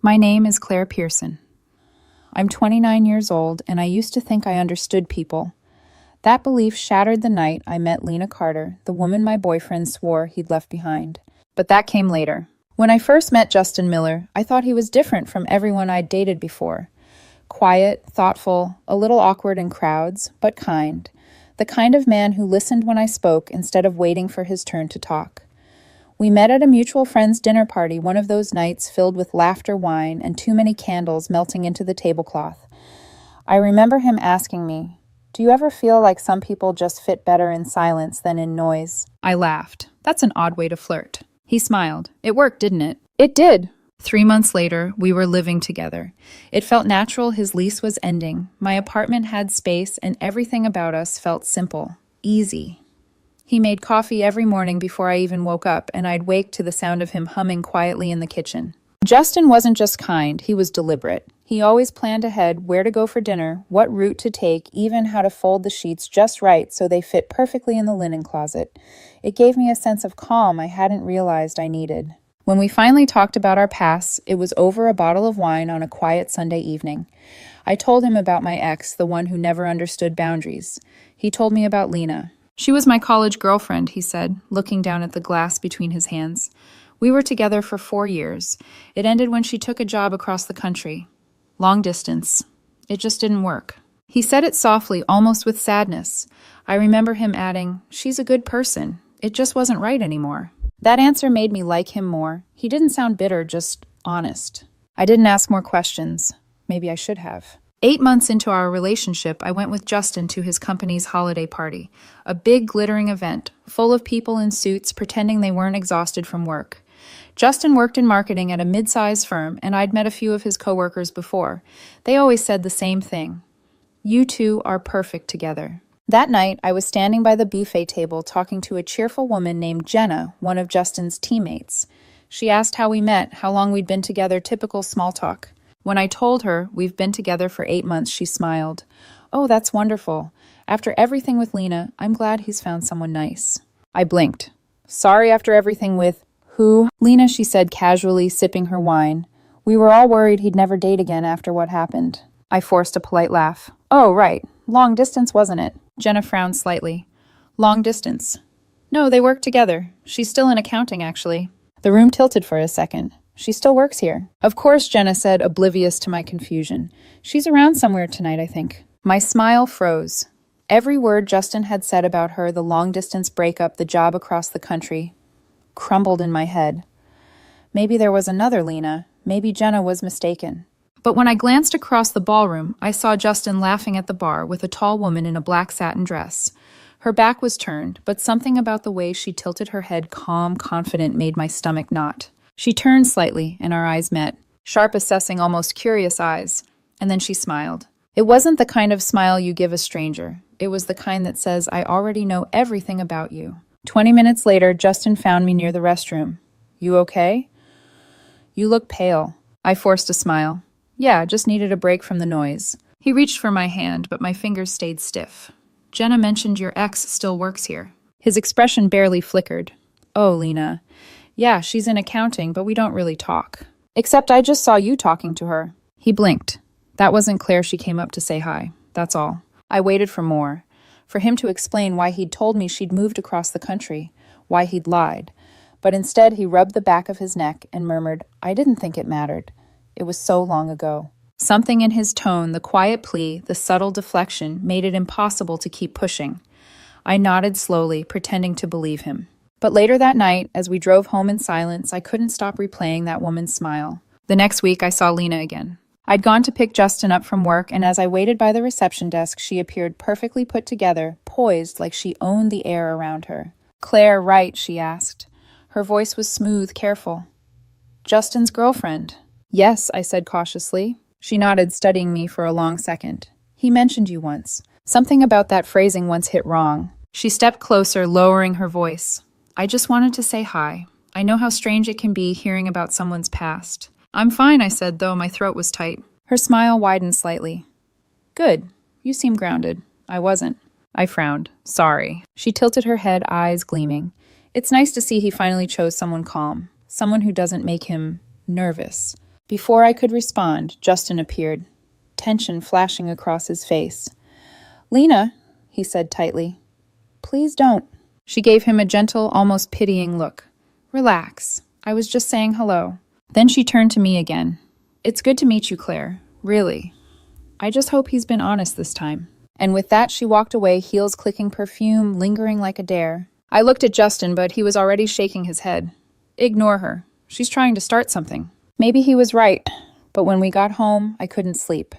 My name is Claire Pearson. I'm 29 years old, and I used to think I understood people. That belief shattered the night I met Lena Carter, the woman my boyfriend swore he'd left behind. But that came later. When I first met Justin Miller, I thought he was different from everyone I'd dated before. Quiet, thoughtful, a little awkward in crowds, but kind. The kind of man who listened when I spoke instead of waiting for his turn to talk. We met at a mutual friend's dinner party, one of those nights filled with laughter, wine, and too many candles melting into the tablecloth. I remember him asking me, "Do you ever feel like some people just fit better in silence than in noise?" I laughed. That's an odd way to flirt. He smiled. It worked, didn't it? It did. 3 months later, we were living together. It felt natural his lease was ending. My apartment had space, and everything about us felt simple, easy. He made coffee every morning before I even woke up, and I'd wake to the sound of him humming quietly in the kitchen. Justin wasn't just kind, he was deliberate. He always planned ahead where to go for dinner, what route to take, even how to fold the sheets just right so they fit perfectly in the linen closet. It gave me a sense of calm I hadn't realized I needed. When we finally talked about our pasts, it was over a bottle of wine on a quiet Sunday evening. I told him about my ex, the one who never understood boundaries. He told me about Lena. "She was my college girlfriend," he said, looking down at the glass between his hands. "We were together for 4 years. It ended when she took a job across the country. Long distance. It just didn't work." He said it softly, almost with sadness. I remember him adding, "She's a good person. It just wasn't right anymore." That answer made me like him more. He didn't sound bitter, just honest. I didn't ask more questions. Maybe I should have. 8 months into our relationship, I went with Justin to his company's holiday party, a big glittering event, full of people in suits pretending they weren't exhausted from work. Justin worked in marketing at a mid-sized firm, and I'd met a few of his coworkers before. They always said the same thing. "You two are perfect together." That night, I was standing by the buffet table talking to a cheerful woman named Jenna, one of Justin's teammates. She asked how we met, how long we'd been together, typical small talk. When I told her we've been together for 8 months, she smiled. "Oh, that's wonderful. After everything with Lena, I'm glad he's found someone nice." I blinked. "Sorry after everything with who?" "Lena," she said casually, sipping her wine. "We were all worried he'd never date again after what happened." I forced a polite laugh. "Oh, right. Long distance, wasn't it?" Jenna frowned slightly. "Long distance." "No, they work together. She's still in accounting, actually." The room tilted for a second. "She still works here." "Of course," Jenna said, oblivious to my confusion. "She's around somewhere tonight, I think." My smile froze. Every word Justin had said about her, the long-distance breakup, the job across the country, crumbled in my head. Maybe there was another Lena. Maybe Jenna was mistaken. But when I glanced across the ballroom, I saw Justin laughing at the bar with a tall woman in a black satin dress. Her back was turned, but something about the way she tilted her head calm, confident, made my stomach knot. She turned slightly, and our eyes met, sharp, assessing, almost curious eyes. And then she smiled. It wasn't the kind of smile you give a stranger. It was the kind that says, "I already know everything about you." 20 minutes later, Justin found me near the restroom. "You okay?" "You look pale." I forced a smile. "Yeah, just needed a break from the noise." He reached for my hand, but my fingers stayed stiff. "Jenna mentioned your ex still works here." His expression barely flickered. "Oh, Lena. Yeah, she's in accounting, but we don't really talk. Except I just saw you talking to her." He blinked. "That wasn't Claire. She came up to say hi. That's all." I waited for more. For him to explain why he'd told me she'd moved across the country, why he'd lied. But instead he rubbed the back of his neck and murmured, "I didn't think it mattered. It was so long ago." Something in his tone, the quiet plea, the subtle deflection, made it impossible to keep pushing. I nodded slowly, pretending to believe him. But later that night, as we drove home in silence, I couldn't stop replaying that woman's smile. The next week, I saw Lena again. I'd gone to pick Justin up from work, and as I waited by the reception desk, she appeared perfectly put together, poised like she owned the air around her. "Claire Wright?" she asked. Her voice was smooth, careful. "Justin's girlfriend." "Yes," I said cautiously. She nodded, studying me for a long second. "He mentioned you once. Something about that phrasing once hit wrong." She stepped closer, lowering her voice. "I just wanted to say hi. I know how strange it can be hearing about someone's past." "I'm fine," I said, though my throat was tight. Her smile widened slightly. "Good. You seem grounded." I wasn't. I frowned. "Sorry." She tilted her head, eyes gleaming. "It's nice to see he finally chose someone calm. Someone who doesn't make him nervous." Before I could respond, Justin appeared, tension flashing across his face. "Lena," he said tightly, "please don't." She gave him a gentle, almost pitying look. "Relax. I was just saying hello." Then she turned to me again. "It's good to meet you, Claire. Really. I just hope he's been honest this time." And with that, she walked away, heels clicking, perfume lingering like a dare. I looked at Justin, but he was already shaking his head. Ignore her. She's trying to start something. Maybe he was right, but when we got home, I couldn't sleep.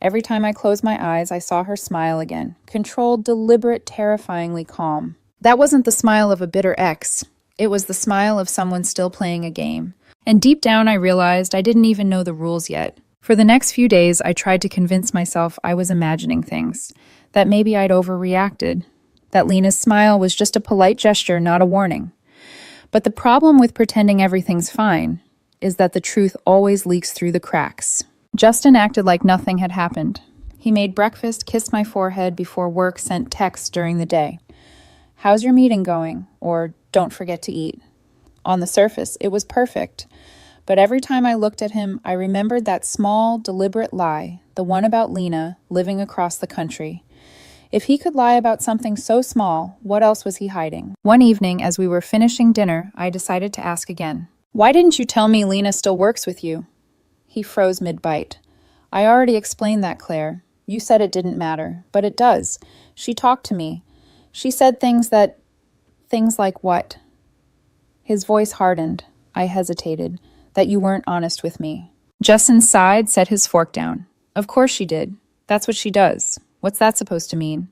Every time I closed my eyes, I saw her smile again. Controlled, deliberate, terrifyingly calm. That wasn't the smile of a bitter ex. It was the smile of someone still playing a game. And deep down, I realized I didn't even know the rules yet. For the next few days, I tried to convince myself I was imagining things, that maybe I'd overreacted, that Lena's smile was just a polite gesture, not a warning. But the problem with pretending everything's fine is that the truth always leaks through the cracks. Justin acted like nothing had happened. He made breakfast, kissed my forehead before work, sent texts during the day. "How's your meeting going?" Or "Don't forget to eat." On the surface, it was perfect. But every time I looked at him, I remembered that small, deliberate lie, the one about Lena living across the country. If he could lie about something so small, what else was he hiding? One evening, as we were finishing dinner, I decided to ask again. "Why didn't you tell me Lena still works with you?" He froze mid-bite. "I already explained that, Claire. You said it didn't matter, but it does. She talked to me. She said things like what?" His voice hardened. I hesitated. "That you weren't honest with me." Justin sighed, set his fork down. "Of course she did. That's what she does. What's that supposed to mean?"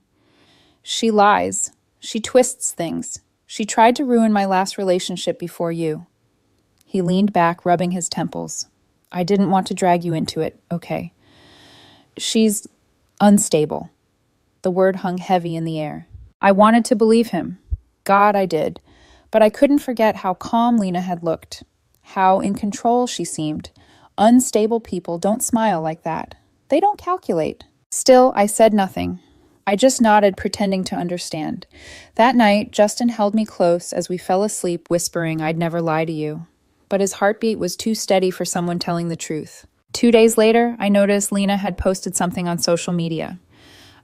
"She lies. She twists things. She tried to ruin my last relationship before you." He leaned back, rubbing his temples. "I didn't want to drag you into it, okay. She's unstable." The word hung heavy in the air. I wanted to believe him. God, I did. But I couldn't forget how calm Lena had looked. How in control she seemed. Unstable people don't smile like that. They don't calculate. Still, I said nothing. I just nodded, pretending to understand. That night, Justin held me close as we fell asleep, whispering I'd never lie to you. But his heartbeat was too steady for someone telling the truth. 2 days later, I noticed Lena had posted something on social media.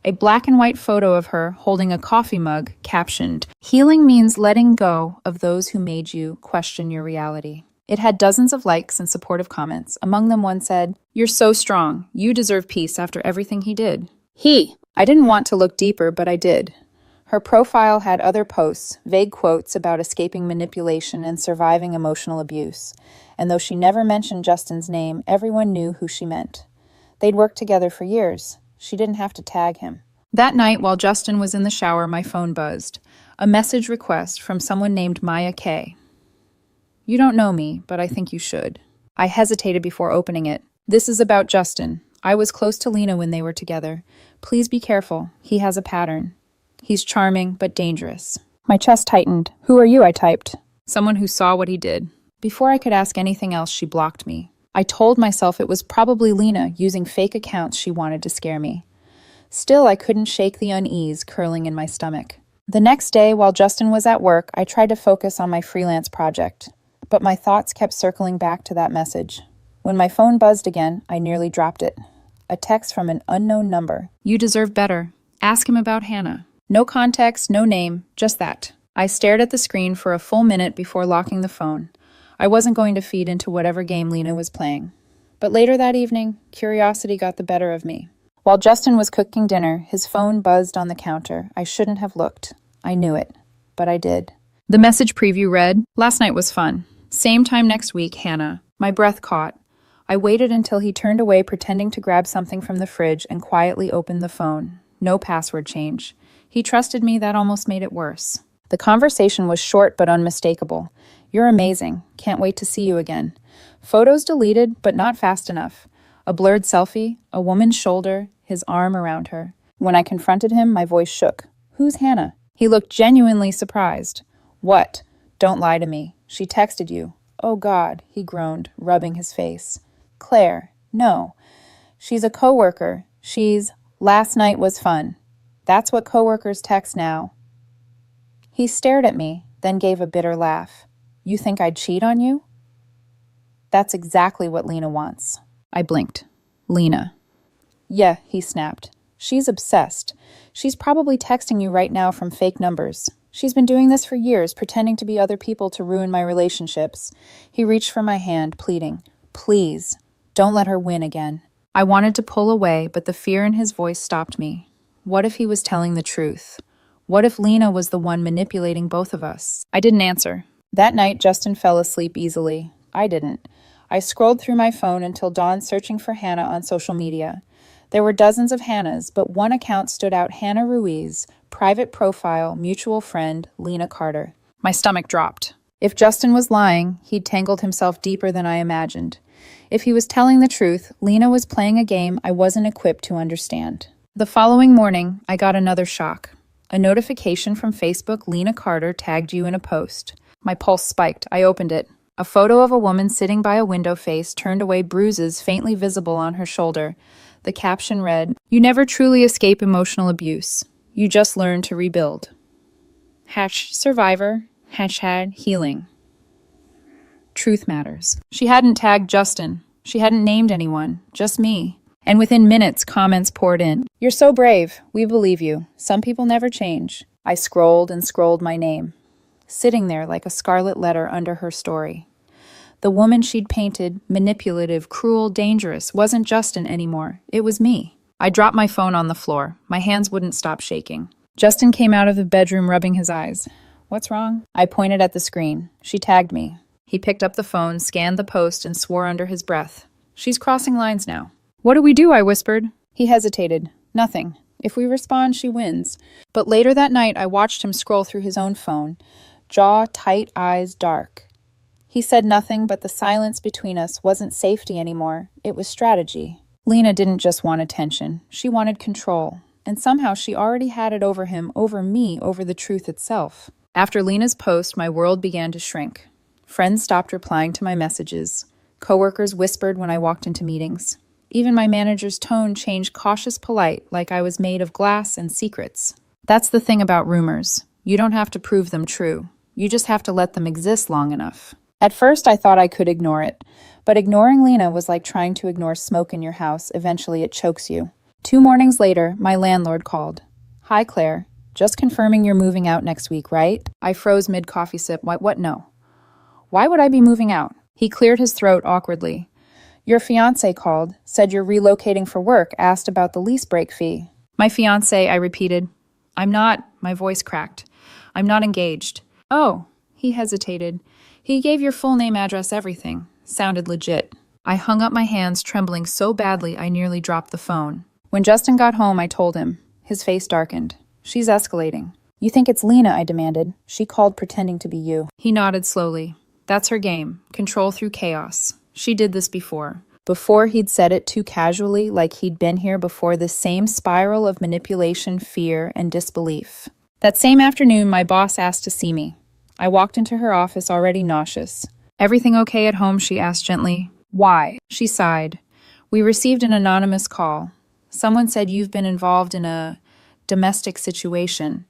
A black and white photo of her holding a coffee mug, captioned, "Healing means letting go of those who made you question your reality." It had dozens of likes and supportive comments. Among them, one said, "You're so strong. You deserve peace after everything he did." I didn't want to look deeper, but I did. Her profile had other posts, vague quotes about escaping manipulation and surviving emotional abuse. And though she never mentioned Justin's name, everyone knew who she meant. They'd worked together for years. She didn't have to tag him. That night, while Justin was in the shower, my phone buzzed. A message request from someone named Maya K. "You don't know me, but I think you should." I hesitated before opening it. "This is about Justin. I was close to Lena when they were together. Please be careful. He has a pattern. He's charming, but dangerous." My chest tightened. "Who are you?" I typed. "Someone who saw what he did." Before I could ask anything else, she blocked me. I told myself it was probably Lena using fake accounts she wanted to scare me. Still, I couldn't shake the unease curling in my stomach. The next day, while Justin was at work, I tried to focus on my freelance project. But my thoughts kept circling back to that message. When my phone buzzed again, I nearly dropped it. A text from an unknown number. "You deserve better. Ask him about Hannah." No context, no name, just that. I stared at the screen for a full minute before locking the phone. I wasn't going to feed into whatever game Lena was playing. But later that evening, curiosity got the better of me. While Justin was cooking dinner, his phone buzzed on the counter. I shouldn't have looked. I knew it. But I did. The message preview read, "Last night was fun. Same time next week, Hannah." My breath caught. I waited until he turned away, pretending to grab something from the fridge, and quietly opened the phone. No password change. He trusted me. That almost made it worse. The conversation was short but unmistakable. "You're amazing. Can't wait to see you again." Photos deleted, but not fast enough. A blurred selfie, a woman's shoulder, his arm around her. When I confronted him, my voice shook. "Who's Hannah?" He looked genuinely surprised. "What? Don't lie to me. She texted you." "Oh God," he groaned, rubbing his face. "Claire, no. She's a coworker. Last night was fun. That's what coworkers text now." He stared at me, then gave a bitter laugh. "You think I'd cheat on you?" That's exactly what Lena wants. I blinked. Lena. Yeah, he snapped. She's obsessed. She's probably texting you right now from fake numbers. She's been doing this for years, pretending to be other people to ruin my relationships. He reached for my hand, pleading, Please, don't let her win again. I wanted to pull away, but the fear in his voice stopped me. What if he was telling the truth? What if Lena was the one manipulating both of us? I didn't answer. That night, Justin fell asleep easily. I didn't. I scrolled through my phone until dawn searching for Hannah on social media. There were dozens of Hannahs, but one account stood out: Hannah Ruiz, private profile, mutual friend, Lena Carter. My stomach dropped. If Justin was lying, he'd tangled himself deeper than I imagined. If he was telling the truth, Lena was playing a game I wasn't equipped to understand. The following morning, I got another shock. A notification from Facebook: Lena Carter tagged you in a post. My pulse spiked. I opened it. A photo of a woman sitting by a window face, turned away, bruises faintly visible on her shoulder. The caption read, You never truly escape emotional abuse. You just learn to rebuild. #survivor, #healing. Truth matters. She hadn't tagged Justin. She hadn't named anyone, just me. And within minutes, comments poured in. You're so brave. We believe you. Some people never change. I scrolled and scrolled my name, sitting there like a scarlet letter under her story. The woman she'd painted, manipulative, cruel, dangerous, wasn't Justin anymore. It was me. I dropped my phone on the floor. My hands wouldn't stop shaking. Justin came out of the bedroom rubbing his eyes. What's wrong? I pointed at the screen. She tagged me. He picked up the phone, scanned the post, and swore under his breath. She's crossing lines now. What do we do? I whispered. He hesitated. Nothing. If we respond, she wins. But later that night, I watched him scroll through his own phone. Jaw tight, eyes dark. He said nothing, but the silence between us wasn't safety anymore. It was strategy. Lena didn't just want attention. She wanted control. And somehow she already had it over him, over me, over the truth itself. After Lena's post, my world began to shrink. Friends stopped replying to my messages. Coworkers whispered when I walked into meetings. Even my manager's tone changed cautious polite, like I was made of glass and secrets. That's the thing about rumors. You don't have to prove them true. You just have to let them exist long enough. At first, I thought I could ignore it, but ignoring Lena was like trying to ignore smoke in your house. Eventually, it chokes you. 2 mornings later, my landlord called. Hi, Claire. Just confirming you're moving out next week, right? I froze mid-coffee sip. What? No. Why would I be moving out? He cleared his throat awkwardly. Your fiancé called, said you're relocating for work, asked about the lease break fee. My fiancé, I repeated. I'm not, my voice cracked. I'm not engaged. Oh, he hesitated. He gave your full name, address, everything. Sounded legit. I hung up my hands, trembling so badly I nearly dropped the phone. When Justin got home, I told him. His face darkened. She's escalating. You think it's Lena? I demanded. She called pretending to be you. He nodded slowly. That's her game. Control through chaos. She did this before. Before he'd said it too casually, like he'd been here before, the same spiral of manipulation, fear, and disbelief. That same afternoon, my boss asked to see me. I walked into her office already nauseous. Everything okay at home? She asked gently. Why? She sighed. We received an anonymous call. Someone said you've been involved in a domestic situation.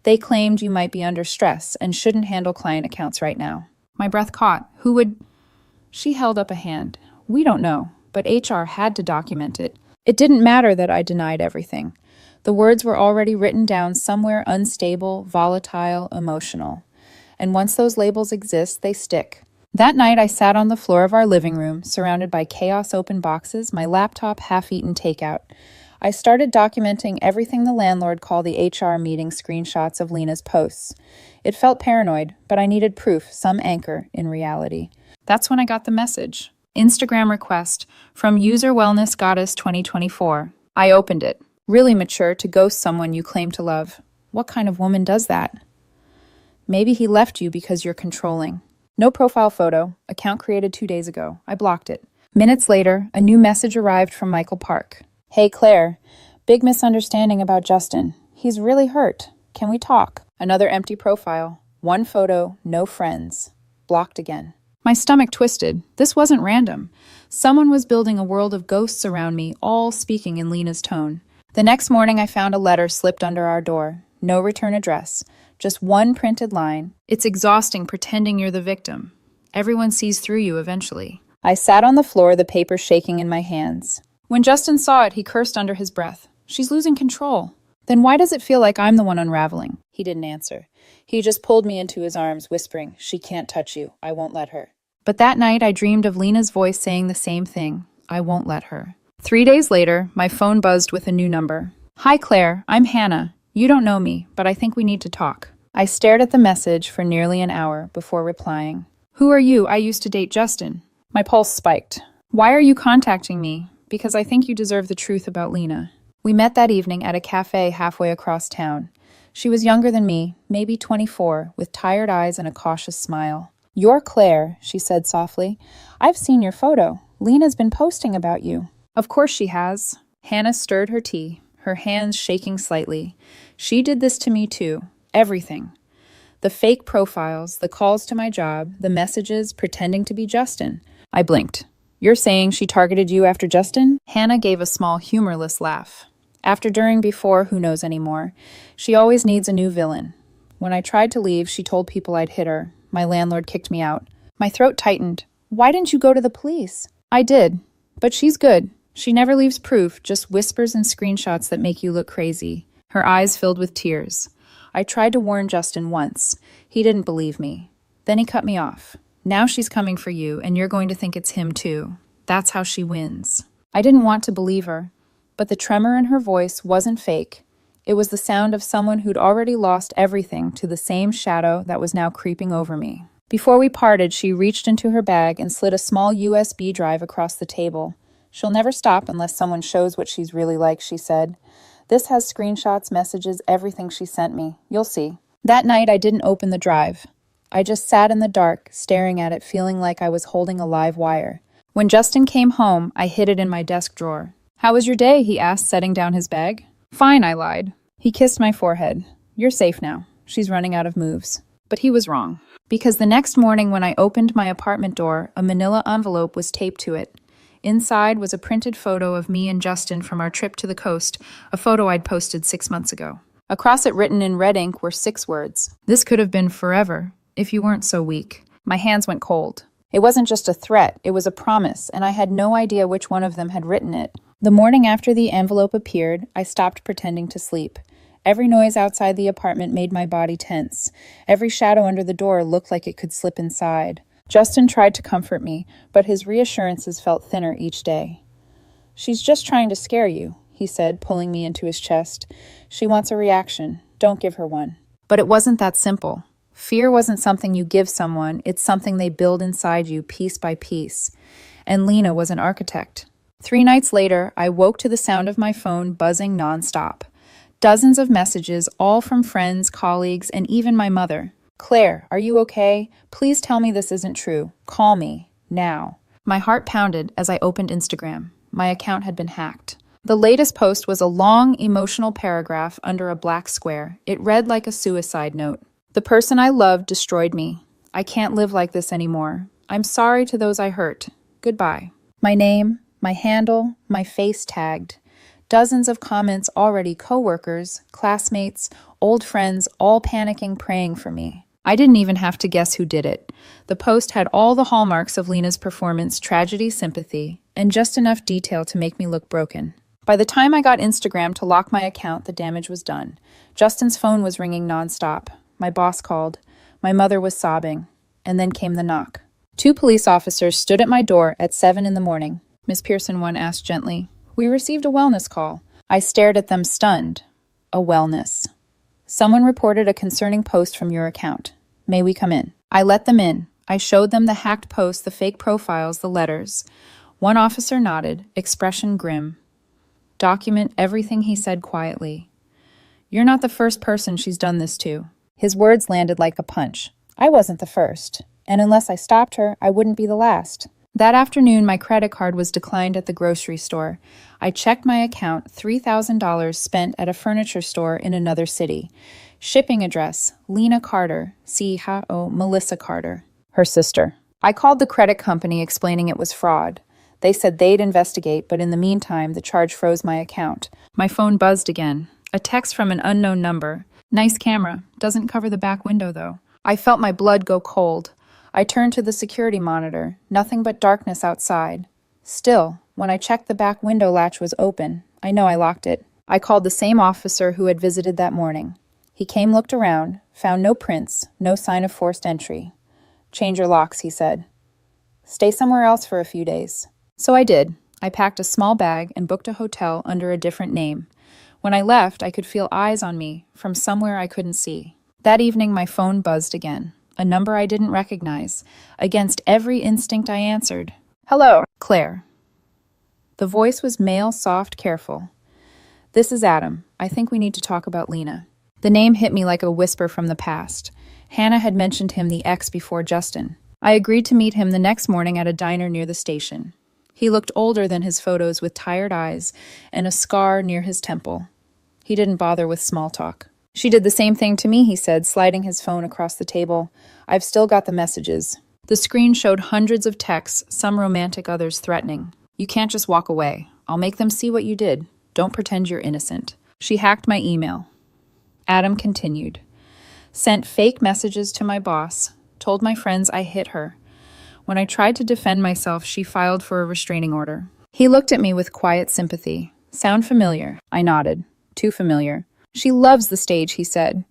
They claimed you might be under stress and shouldn't handle client accounts right now. My breath caught. Who would... She held up a hand. We don't know, but HR had to document it. It didn't matter that I denied everything. The words were already written down somewhere: unstable, volatile, emotional. And once those labels exist, they stick. That night, I sat on the floor of our living room, surrounded by chaos open boxes, my laptop half-eaten takeout. I started documenting everything the landlord called the HR meeting screenshots of Lena's posts. It felt paranoid, but I needed proof, some anchor in reality. That's when I got the message. Instagram request from User Wellness Goddess 2024. I opened it. Really mature to ghost someone you claim to love. What kind of woman does that? Maybe he left you because you're controlling. No profile photo. Account created 2 days ago. I blocked it. Minutes later, a new message arrived from Michael Park. Hey, Claire. Big misunderstanding about Justin. He's really hurt. Can we talk? Another empty profile. 1 photo, no friends. Blocked again. My stomach twisted. This wasn't random. Someone was building a world of ghosts around me, all speaking in Lena's tone. The next morning, I found a letter slipped under our door. No return address. Just 1 printed line. It's exhausting pretending you're the victim. Everyone sees through you eventually. I sat on the floor, the paper shaking in my hands. When Justin saw it, he cursed under his breath. She's losing control. Then why does it feel like I'm the one unraveling? He didn't answer. He just pulled me into his arms, whispering, "She can't touch you. I won't let her." But that night, I dreamed of Lena's voice saying the same thing. I won't let her. 3 days later, my phone buzzed with a new number. "Hi, Claire. I'm Hannah. You don't know me, but I think we need to talk." I stared at the message for nearly an hour before replying. "Who are you? I used to date Justin." My pulse spiked. "Why are you contacting me?" "Because I think you deserve the truth about Lena." We met that evening at a cafe halfway across town. She was younger than me, maybe 24, with tired eyes and a cautious smile. "You're Claire," she said softly. "I've seen your photo. Lena's been posting about you." "Of course she has." Hannah stirred her tea, her hands shaking slightly. "She did this to me too. Everything. The fake profiles, the calls to my job, the messages pretending to be Justin." I blinked. "You're saying she targeted you after Justin?" Hannah gave a small, humorless laugh. "After, during, before, who knows anymore. She always needs a new villain. When I tried to leave, she told people I'd hit her. My landlord kicked me out." My throat tightened. "Why didn't you go to the police?" "I did. But she's good. She never leaves proof, just whispers and screenshots that make you look crazy." Her eyes filled with tears. "I tried to warn Justin once. He didn't believe me. Then he cut me off. Now she's coming for you, and you're going to think it's him too. That's how she wins." I didn't want to believe her, but the tremor in her voice wasn't fake. It was the sound of someone who'd already lost everything to the same shadow that was now creeping over me. Before we parted, she reached into her bag and slid a small USB drive across the table. "She'll never stop unless someone shows what she's really like," she said. "This has screenshots, messages, everything she sent me. You'll see." That night, I didn't open the drive. I just sat in the dark, staring at it, feeling like I was holding a live wire. When Justin came home, I hid it in my desk drawer. "How was your day?" he asked, setting down his bag. "Fine," I lied. He kissed my forehead. "You're safe now. She's running out of moves." But he was wrong. Because the next morning when I opened my apartment door, a manila envelope was taped to it. Inside was a printed photo of me and Justin from our trip to the coast, a photo I'd posted 6 months ago. Across it, written in red ink, were 6 words. "This could have been forever, if you weren't so weak." My hands went cold. It wasn't just a threat, it was a promise, and I had no idea which one of them had written it. The morning after the envelope appeared, I stopped pretending to sleep. Every noise outside the apartment made my body tense. Every shadow under the door looked like it could slip inside. Justin tried to comfort me, but his reassurances felt thinner each day. "She's just trying to scare you," he said, pulling me into his chest. "She wants a reaction. Don't give her one." But it wasn't that simple. Fear wasn't something you give someone, it's something they build inside you piece by piece. And Lena was an architect. 3 nights later, I woke to the sound of my phone buzzing nonstop. Dozens of messages, all from friends, colleagues, and even my mother. "Claire, are you okay? Please tell me this isn't true. Call me. Now." My heart pounded as I opened Instagram. My account had been hacked. The latest post was a long, emotional paragraph under a black square. It read like a suicide note. "The person I loved destroyed me. I can't live like this anymore. I'm sorry to those I hurt. Goodbye." My name, my handle, my face tagged. Dozens of comments already, coworkers, classmates, old friends, all panicking, praying for me. I didn't even have to guess who did it. The post had all the hallmarks of Lena's performance, tragedy, sympathy, and just enough detail to make me look broken. By the time I got Instagram to lock my account, the damage was done. Justin's phone was ringing nonstop. My boss called. My mother was sobbing. And then came the knock. 2 police officers stood at my door at 7 in the morning. "Miss Pearson," one asked gently. "We received a wellness call." I stared at them, stunned. A wellness. "Someone reported a concerning post from your account. May we come in?" I let them in. I showed them the hacked post, the fake profiles, the letters. One officer nodded, expression grim. "Document everything," he said quietly. "You're not the first person she's done this to." His words landed like a punch. I wasn't the first, and unless I stopped her, I wouldn't be the last. That afternoon, my credit card was declined at the grocery store. I checked my account, $3,000 spent at a furniture store in another city. Shipping address, Lena Carter, Melissa Carter, her sister. I called the credit company explaining it was fraud. They said they'd investigate, but in the meantime, the charge froze my account. My phone buzzed again. A text from an unknown number. "Nice camera. Doesn't cover the back window, though." I felt my blood go cold. I turned to the security monitor, nothing but darkness outside. Still, when I checked the back window latch was open, I know I locked it. I called the same officer who had visited that morning. He came, looked around, found no prints, no sign of forced entry. "Change your locks," he said. "Stay somewhere else for a few days." So I did. I packed a small bag and booked a hotel under a different name. When I left, I could feel eyes on me from somewhere I couldn't see. That evening, my phone buzzed again. A number I didn't recognize. Against every instinct, I answered. "Hello." "Claire." The voice was male, soft, careful. "This is Adam. I think we need to talk about Lena." The name hit me like a whisper from the past. Hannah had mentioned him the ex before Justin. I agreed to meet him the next morning at a diner near the station. He looked older than his photos with tired eyes and a scar near his temple. He didn't bother with small talk. "She did the same thing to me," he said, sliding his phone across the table. "I've still got the messages." The screen showed hundreds of texts, some romantic, others threatening. "You can't just walk away. I'll make them see what you did. Don't pretend you're innocent." She hacked my email. Adam continued. "Sent fake messages to my boss. Told my friends I hit her. When I tried to defend myself, she filed for a restraining order." He looked at me with quiet sympathy. "Sound familiar?" I nodded. "Too familiar." "She loves the stage," he said.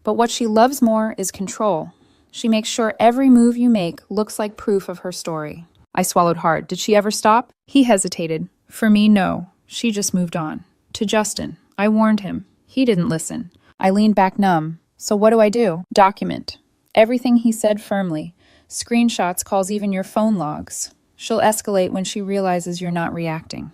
"But what she loves more is control. She makes sure every move you make looks like proof of her story." I swallowed hard. "Did she ever stop?" He hesitated. "For me, no. She just moved on. To Justin. I warned him. He didn't listen." I leaned back numb. "So what do I do?" "Document. Everything he said firmly. Screenshots, calls, even your phone logs. She'll escalate when she realizes you're not reacting.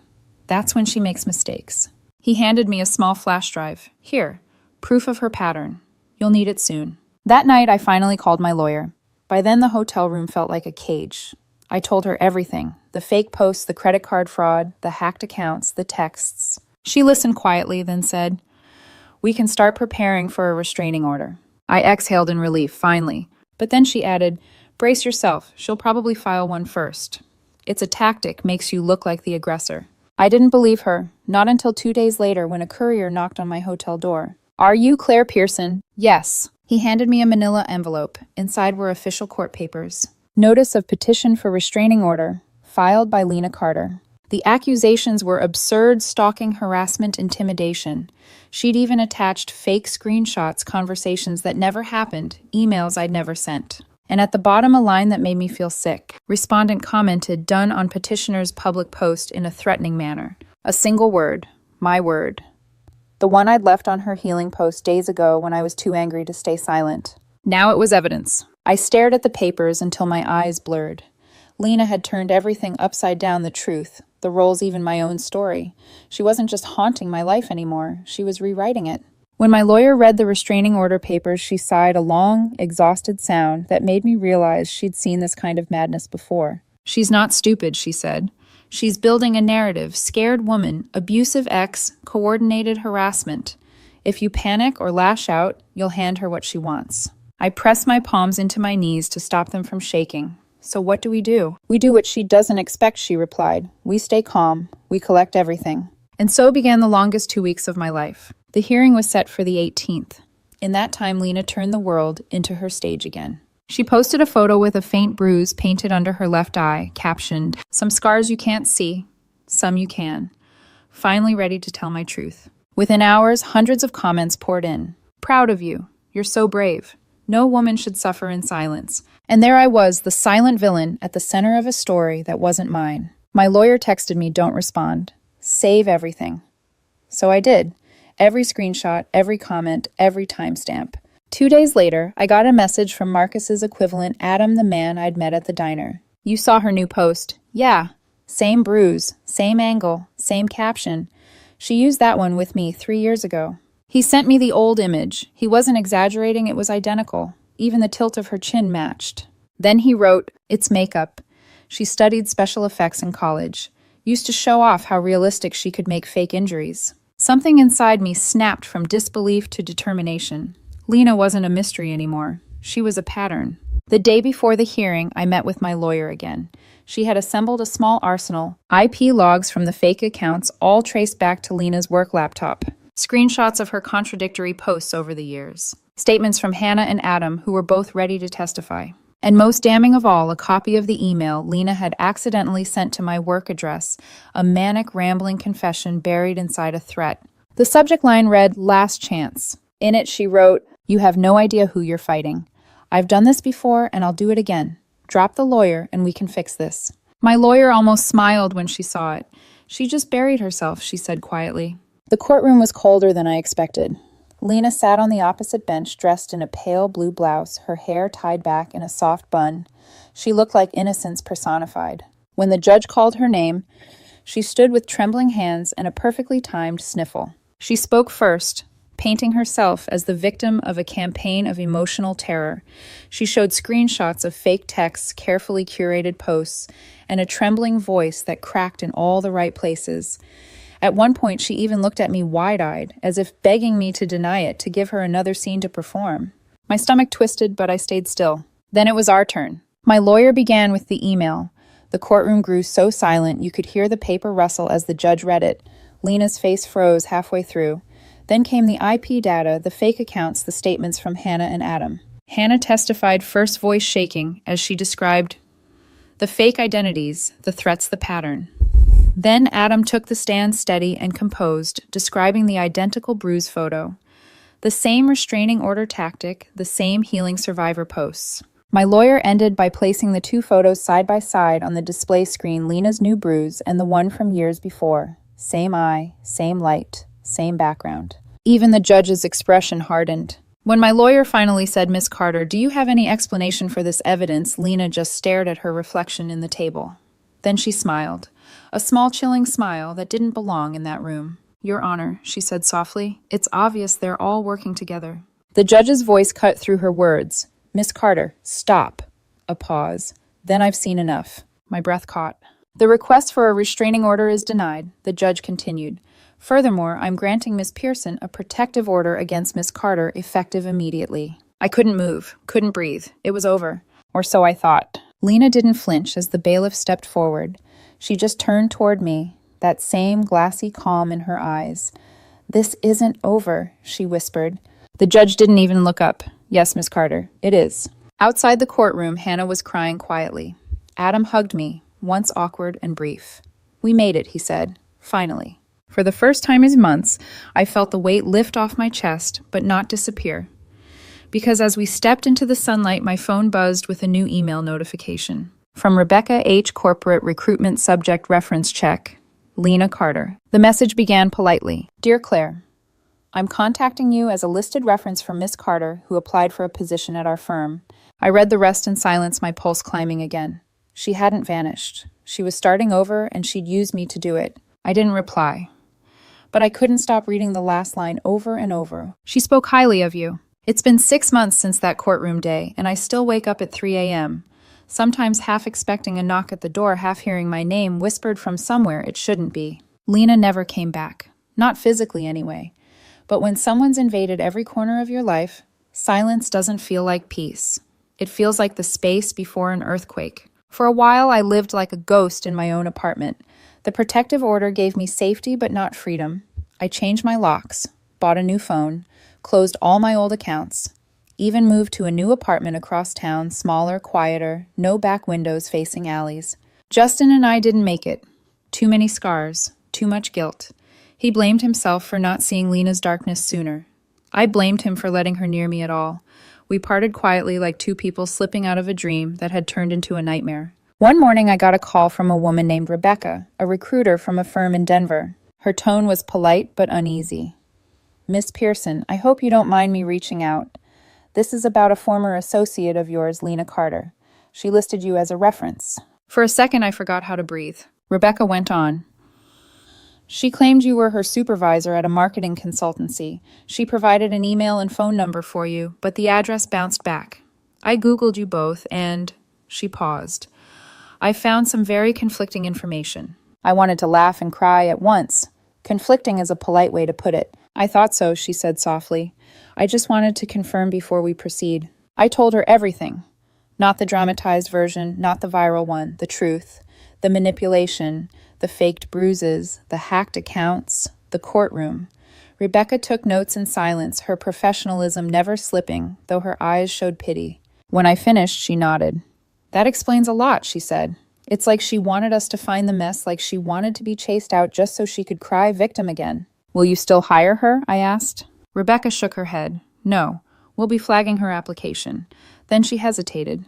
That's when she makes mistakes." He handed me a small flash drive. "Here, proof of her pattern. You'll need it soon." That night, I finally called my lawyer. By then, the hotel room felt like a cage. I told her everything. The fake posts, the credit card fraud, the hacked accounts, the texts. She listened quietly, then said, "We can start preparing for a restraining order." I exhaled in relief, finally. But then she added, "Brace yourself. She'll probably file one first. It's a tactic, makes you look like the aggressor." I didn't believe her, not until 2 days later when a courier knocked on my hotel door. "Are you Claire Pearson?" "Yes." He handed me a manila envelope. Inside were official court papers. Notice of petition for restraining order, filed by Lena Carter. The accusations were absurd stalking, harassment, intimidation. She'd even attached fake screenshots, conversations that never happened, emails I'd never sent. And at the bottom, a line that made me feel sick. Respondent commented, done on petitioner's public post in a threatening manner. A single word, my word. The one I'd left on her healing post days ago when I was too angry to stay silent. Now it was evidence. I stared at the papers until my eyes blurred. Lena had turned everything upside down, the truth, the roles, even my own story. She wasn't just haunting my life anymore, she was rewriting it. When my lawyer read the restraining order papers, she sighed a long, exhausted sound that made me realize she'd seen this kind of madness before. "She's not stupid," she said. "She's building a narrative, scared woman, abusive ex, coordinated harassment. If you panic or lash out, you'll hand her what she wants." I pressed my palms into my knees to stop them from shaking. "So what do? We do what she doesn't expect," she replied. "We stay calm. We collect everything." And so began the longest 2 weeks of my life. The hearing was set for the 18th. In that time, Lena turned the world into her stage again. She posted a photo with a faint bruise painted under her left eye, captioned, "Some scars you can't see, some you can. Finally ready to tell my truth." Within hours, hundreds of comments poured in. "Proud of you. You're so brave. No woman should suffer in silence." And there I was, the silent villain, at the center of a story that wasn't mine. My lawyer texted me, "Don't respond. Save everything." So I did. Every screenshot, every comment, every timestamp. 2 days later, I got a message from Marcus's equivalent, Adam, the man I'd met at the diner. "You saw her new post." "Yeah. Same bruise, same angle, same caption. She used that one with me 3 years ago." He sent me the old image. He wasn't exaggerating, it was identical. Even the tilt of her chin matched. Then he wrote, "It's makeup. She studied special effects in college. Used to show off how realistic she could make fake injuries." Something inside me snapped from disbelief to determination. Lena wasn't a mystery anymore. She was a pattern. The day before the hearing, I met with my lawyer again. She had assembled a small arsenal, IP logs from the fake accounts, all traced back to Lena's work laptop. Screenshots of her contradictory posts over the years. Statements from Hannah and Adam, who were both ready to testify. And most damning of all, a copy of the email Lena had accidentally sent to my work address, a manic, rambling confession buried inside a threat. The subject line read, "Last chance." In it, she wrote, "You have no idea who you're fighting. I've done this before, and I'll do it again. Drop the lawyer, and we can fix this." My lawyer almost smiled when she saw it. "She just buried herself," she said quietly. The courtroom was colder than I expected. Lena sat on the opposite bench, dressed in a pale blue blouse, her hair tied back in a soft bun. She looked like innocence personified. When the judge called her name, she stood with trembling hands and a perfectly timed sniffle. She spoke first, painting herself as the victim of a campaign of emotional terror. She showed screenshots of fake texts, carefully curated posts, and a trembling voice that cracked in all the right places. At one point, she even looked at me wide-eyed, as if begging me to deny it, to give her another scene to perform. My stomach twisted, but I stayed still. Then it was our turn. My lawyer began with the email. The courtroom grew so silent you could hear the paper rustle as the judge read it. Lena's face froze halfway through. Then came the IP data, the fake accounts, the statements from Hannah and Adam. Hannah testified, first voice shaking, as she described the fake identities, the threats, the pattern. Then Adam took the stand steady and composed, describing the identical bruise photo. The same restraining order tactic, the same healing survivor posts. My lawyer ended by placing the two photos side by side on the display screen, Lena's new bruise and the one from years before. Same eye, same light, same background. Even the judge's expression hardened. When my lawyer finally said, "Miss Carter, do you have any explanation for this evidence?" Lena just stared at her reflection in the table. Then she smiled. A small, chilling smile that didn't belong in that room. "Your Honor," she said softly, "it's obvious they're all working together." The judge's voice cut through her words. "Miss Carter, stop." A pause. "Then I've seen enough." My breath caught. "The request for a restraining order is denied," the judge continued. "Furthermore, I'm granting Miss Pearson a protective order against Miss Carter, effective immediately." I couldn't move, couldn't breathe. It was over. Or so I thought. Lena didn't flinch as the bailiff stepped forward. She just turned toward me, that same glassy calm in her eyes. "This isn't over," she whispered. The judge didn't even look up. "Yes, Miss Carter, it is." Outside the courtroom, Hannah was crying quietly. Adam hugged me, once awkward and brief. "We made it," he said. "Finally." For the first time in months, I felt the weight lift off my chest, but not disappear. Because as we stepped into the sunlight, my phone buzzed with a new email notification. From Rebecca H. Corporate Recruitment Subject Reference Check, Lena Carter. The message began politely. "Dear Claire, I'm contacting you as a listed reference for Miss Carter, who applied for a position at our firm." I read the rest in silence, my pulse climbing again. She hadn't vanished. She was starting over, and she'd used me to do it. I didn't reply. But I couldn't stop reading the last line over and over. "She spoke highly of you. It's been 6 months since that courtroom day, and I still wake up at 3 a.m., sometimes half expecting a knock at the door, half hearing my name whispered from somewhere it shouldn't be." Lena never came back. Not physically, anyway. But when someone's invaded every corner of your life, silence doesn't feel like peace. It feels like the space before an earthquake. For a while, I lived like a ghost in my own apartment. The protective order gave me safety but not freedom. I changed my locks, bought a new phone, closed all my old accounts, even moved to a new apartment across town, smaller, quieter, no back windows facing alleys. Justin and I didn't make it. Too many scars, too much guilt. He blamed himself for not seeing Lena's darkness sooner. I blamed him for letting her near me at all. We parted quietly like two people slipping out of a dream that had turned into a nightmare. One morning, I got a call from a woman named Rebecca, a recruiter from a firm in Denver. Her tone was polite but uneasy. "Miss Pearson, I hope you don't mind me reaching out. This is about a former associate of yours, Lena Carter. She listed you as a reference." For a second, I forgot how to breathe. Rebecca went on. "She claimed you were her supervisor at a marketing consultancy. She provided an email and phone number for you, but the address bounced back. I Googled you both, and..." She paused. "I found some very conflicting information." I wanted to laugh and cry at once. Conflicting is a polite way to put it. "I thought so," she said softly. "I just wanted to confirm before we proceed." I told her everything. Not the dramatized version, not the viral one, the truth, the manipulation, the faked bruises, the hacked accounts, the courtroom. Rebecca took notes in silence, her professionalism never slipping, though her eyes showed pity. When I finished, she nodded. That explains a lot, she said. It's like she wanted us to find the mess, like she wanted to be chased out just so she could cry victim again. Will you still hire her? I asked. Rebecca shook her head. No, we'll be flagging her application. Then she hesitated.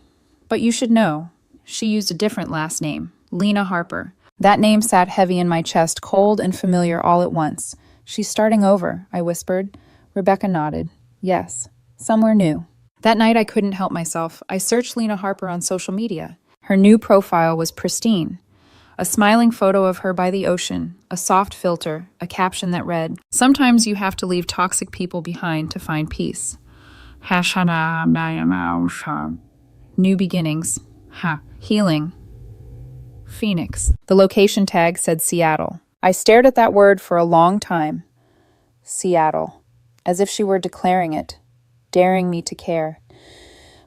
But you should know. She used a different last name, Lena Harper. That name sat heavy in my chest, cold and familiar all at once. She's starting over, I whispered. Rebecca nodded. Yes, somewhere new. That night I couldn't help myself. I searched Lena Harper on social media. Her new profile was pristine. A smiling photo of her by the ocean, a soft filter, a caption that read, "Sometimes you have to leave toxic people behind to find peace." New beginnings. Healing. Phoenix. The location tag said Seattle. I stared at that word for a long time. Seattle. As if she were declaring it, daring me to care.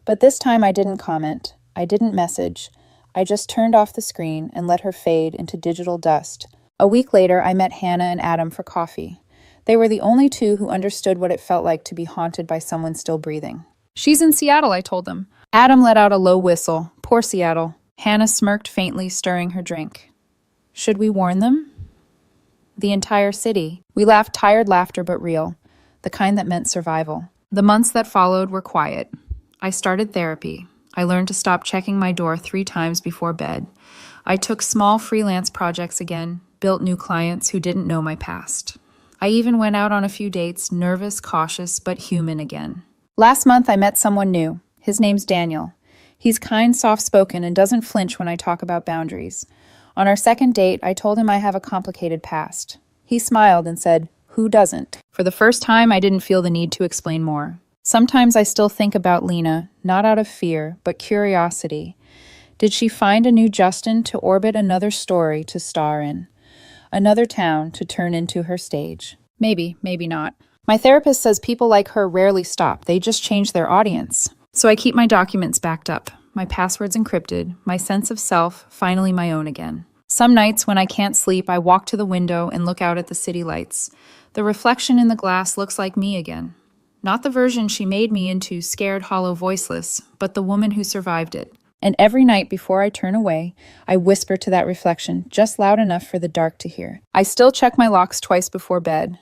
But this time I didn't comment. I didn't message. I just turned off the screen and let her fade into digital dust. A week later, I met Hannah and Adam for coffee. They were the only two who understood what it felt like to be haunted by someone still breathing. She's in Seattle, I told them. Adam let out a low whistle. Poor Seattle. Hannah smirked faintly, stirring her drink. Should we warn them? The entire city. We laughed tired laughter but real, the kind that meant survival. The months that followed were quiet. I started therapy. I learned to stop checking my door 3 times before bed. I took small freelance projects again, built new clients who didn't know my past. I even went out on a few dates, nervous, cautious, but human again. Last month I met someone new. His name's Daniel. He's kind, soft-spoken, and doesn't flinch when I talk about boundaries. On our second date, I told him I have a complicated past. He smiled and said, "Who doesn't?" For the first time, I didn't feel the need to explain more. Sometimes I still think about Lena, not out of fear, but curiosity. Did she find a new Justin to orbit another story to star in? Another town to turn into her stage? Maybe, maybe not. My therapist says people like her rarely stop. They just change their audience. So I keep my documents backed up, my passwords encrypted, my sense of self finally my own again. Some nights when I can't sleep, I walk to the window and look out at the city lights. The reflection in the glass looks like me again. Not the version she made me into, scared, hollow, voiceless, but the woman who survived it. And every night before I turn away, I whisper to that reflection, just loud enough for the dark to hear. I still check my locks twice before bed.